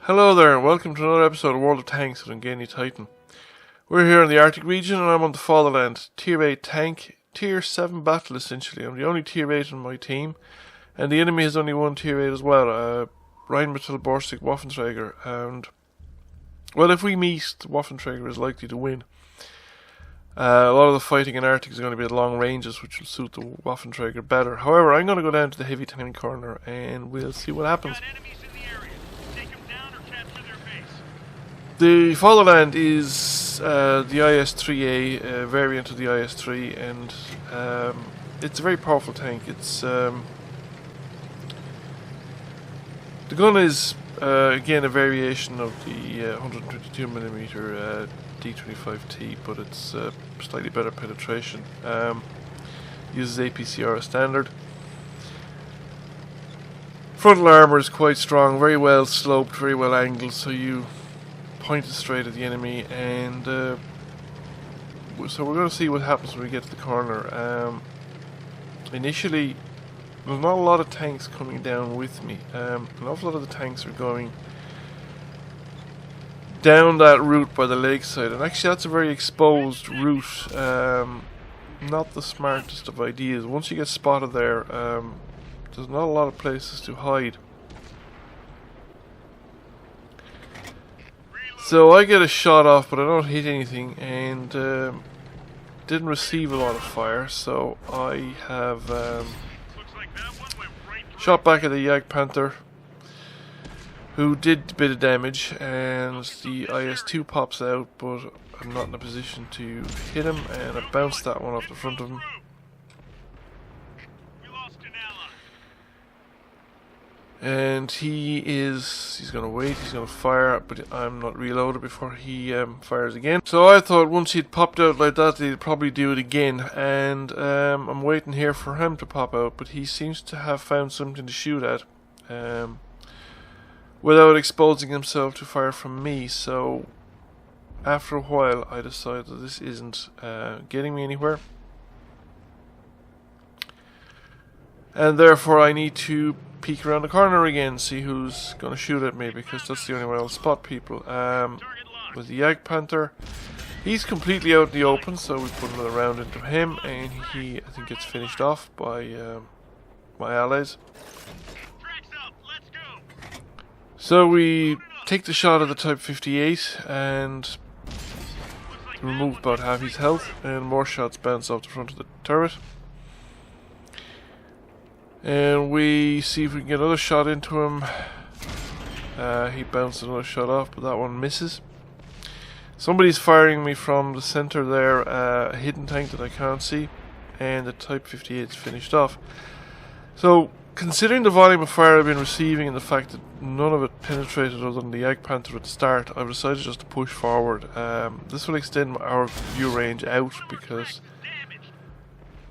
Hello there, and welcome to another episode of World of Tanks with Ungainly Titan. We're here in the Arctic region, and I'm on the Fatherland. Tier 8 tank, Tier 7 battle essentially. I'm the only Tier 8 on my team, and the enemy has only one Tier 8 as well, Rheinmetall Borstig Waffenträger. And, well, if we meet, the Waffenträger is likely to win. A lot of the fighting in Arctic is going to be at long ranges, which will suit the Waffenträger better. However, I'm going to go down to the heavy tank corner, and we'll see what happens. The Fatherland is the IS-3A variant of the IS-3, and it's a very powerful tank. It's the gun is again a variation of the 122mm D25T, but it's slightly better penetration. Uses APCR as standard. Frontal armor is quite strong, very well sloped, very well angled, so you pointed straight at the enemy, and so we're going to see what happens when we get to the corner. Initially, there's not a lot of tanks coming down with me. An awful lot of the tanks are going down that route by the lakeside, and actually that's a very exposed route. Not the smartest of ideas. Once you get spotted there, there's not a lot of places to hide. So I get a shot off, but I don't hit anything, and didn't receive a lot of fire, so I have shot back at the Jagdpanther, who did a bit of damage, and the IS-2 pops out, but I'm not in a position to hit him, and I bounced that one off the front of him. And he's going to wait, he's going to fire, but I'm not reloaded before he fires again. So I thought once he'd popped out like that, they'd probably do it again. And I'm waiting here for him to pop out, but he seems to have found something to shoot at without exposing himself to fire from me. So after a while, I decided that this isn't getting me anywhere. And therefore I need to peek around the corner again, see who's going to shoot at me, because that's the only way I'll spot people. With the Jagdpanther, he's completely out in the open, so we put another round into him, and he, I think, gets finished off by my allies. So we take the shot at the Type 58 and remove about half his health, and more shots bounce off the front of the turret. And we see if we can get another shot into him. He bounced another shot off, but that one misses. Somebody's firing me from the center there, a hidden tank that I can't see, and the Type 58's finished off. So, considering the volume of fire I've been receiving and the fact that none of it penetrated other than the Jagdpanther at the start, I've decided just to push forward. This will extend our view range out, because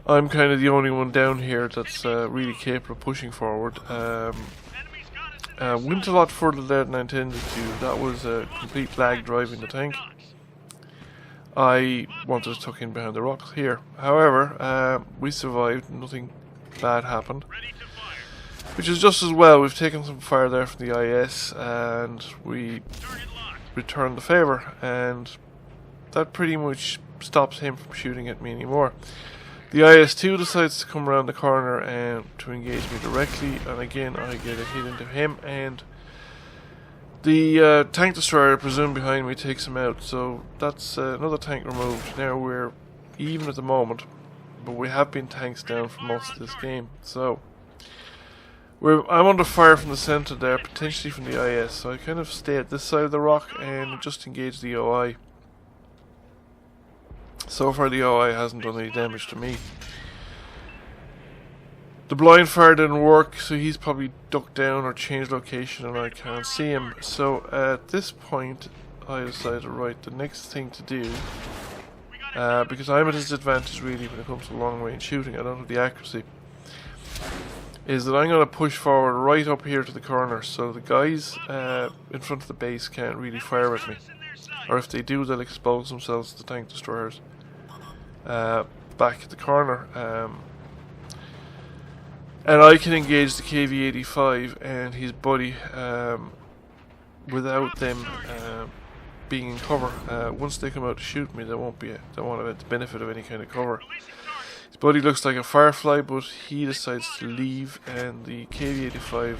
I'm kind of the only one down here that's really capable of pushing forward. Went a lot further than I intended to. That was a complete lag driving the tank. I wanted to tuck in behind the rocks here. However, we survived. Nothing bad happened, which is just as well. We've taken some fire there from the IS, and we returned the favour, and that pretty much stops him from shooting at me anymore. The IS-2 decides to come around the corner and to engage me directly, and again I get a hit into him, and the tank destroyer presumed behind me takes him out. So that's another tank removed. Now we're even at the moment, but we have been tanks down for most of this game. So I'm under fire from the centre there, potentially from the IS, so I kind of stay at this side of the rock and just engage the OI. So far the OI hasn't done any damage to me. The blind fire didn't work, so he's probably ducked down or changed location and I can't see him. So at this point I decided, right, the next thing to do, because I'm at a disadvantage really when it comes to long range shooting, I don't have the accuracy, is that I'm going to push forward right up here to the corner, so the guys in front of the base can't really fire at me. Or if they do, they'll expose themselves to the tank destroyers back at the corner. And I can engage the KV-85 and his buddy without them being in cover. Once they come out to shoot me, they won't have the benefit of any kind of cover. His body looks like a Firefly, but he decides to leave, and the KV-85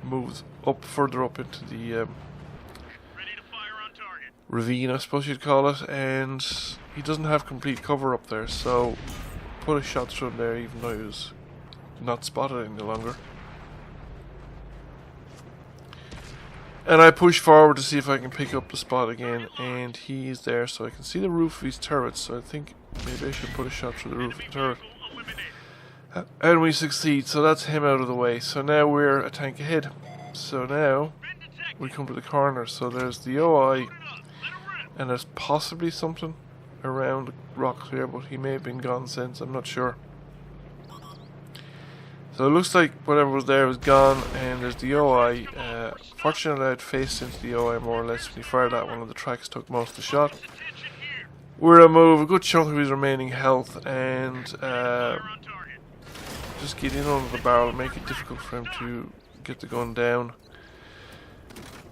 moves further up into the ravine, I suppose you'd call it, and he doesn't have complete cover up there, so put a shot through him there even though he was not spotted any longer. And I push forward to see if I can pick up the spot again, and he's there, so I can see the roof of his turret, so I think maybe I should put a shot through the roof of the turret. And we succeed, so that's him out of the way. So now we're a tank ahead. So now we come to the corner, so there's the OI, and there's possibly something around the rocks here, but he may have been gone since, I'm not sure. So it looks like whatever was there was gone, and there's the OI. Fortunately I had faced into the OI more or less when he fired that one, of the tracks took most of the shot. We're a move a good chunk of his remaining health, and just get in under the barrel and make it difficult for him to get the gun down.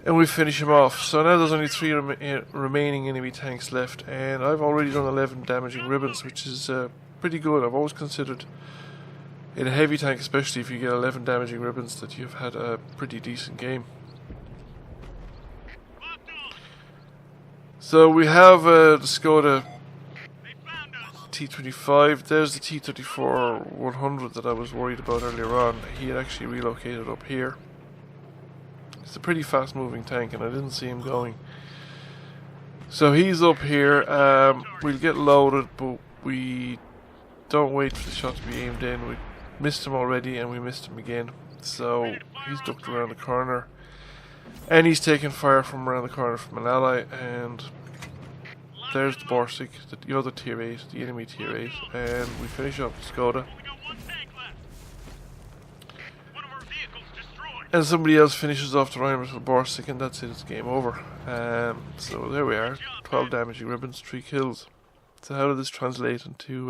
And we finish him off. So now there's only 3 remaining enemy tanks left, and I've already done 11 damaging ribbons, which is pretty good. I've always considered, in a heavy tank especially, if you get 11 damaging ribbons, that you've had a pretty decent game. So we have the Skoda T25. There's the T34-100 that I was worried about earlier on. He had actually relocated up here. It's a pretty fast moving tank, and I didn't see him going. So he's up here. We'll get loaded, but we don't wait for the shot to be aimed in. We missed him already, and we missed him again. So he's ducked around the corner, and he's taking fire from around the corner from an ally, and there's the Borsig, the other tier 8, the enemy tier 8, and we finish up the Skoda. And somebody else finishes off the Rheinmetall Borsig, and that's it, it's game over. So there we are, 12 damaging ribbons, 3 kills. So how did this translate into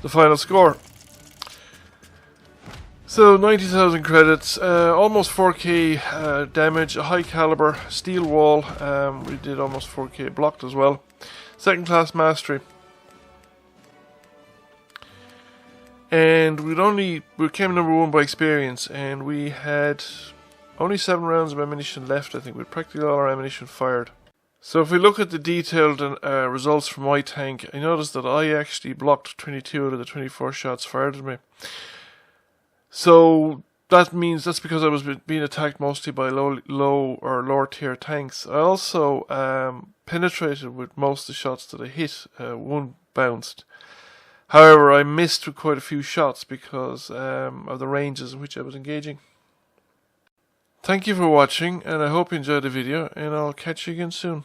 the final score? So 90,000 credits, almost 4k damage, a high caliber steel wall. We did almost 4k blocked as well. Second class mastery. And we came number 1 by experience, and we had only 7 rounds of ammunition left. I think we had practically all our ammunition fired. So if we look at the detailed results from my tank, I noticed that I actually blocked 22 out of the 24 shots fired at me. So that means that's because I was being attacked mostly by low or lower tier tanks. I also penetrated with most of the shots that I hit. 1 bounced. However, I missed with quite a few shots because of the ranges in which I was engaging. Thank you for watching, and I hope you enjoyed the video, and I'll catch you again soon.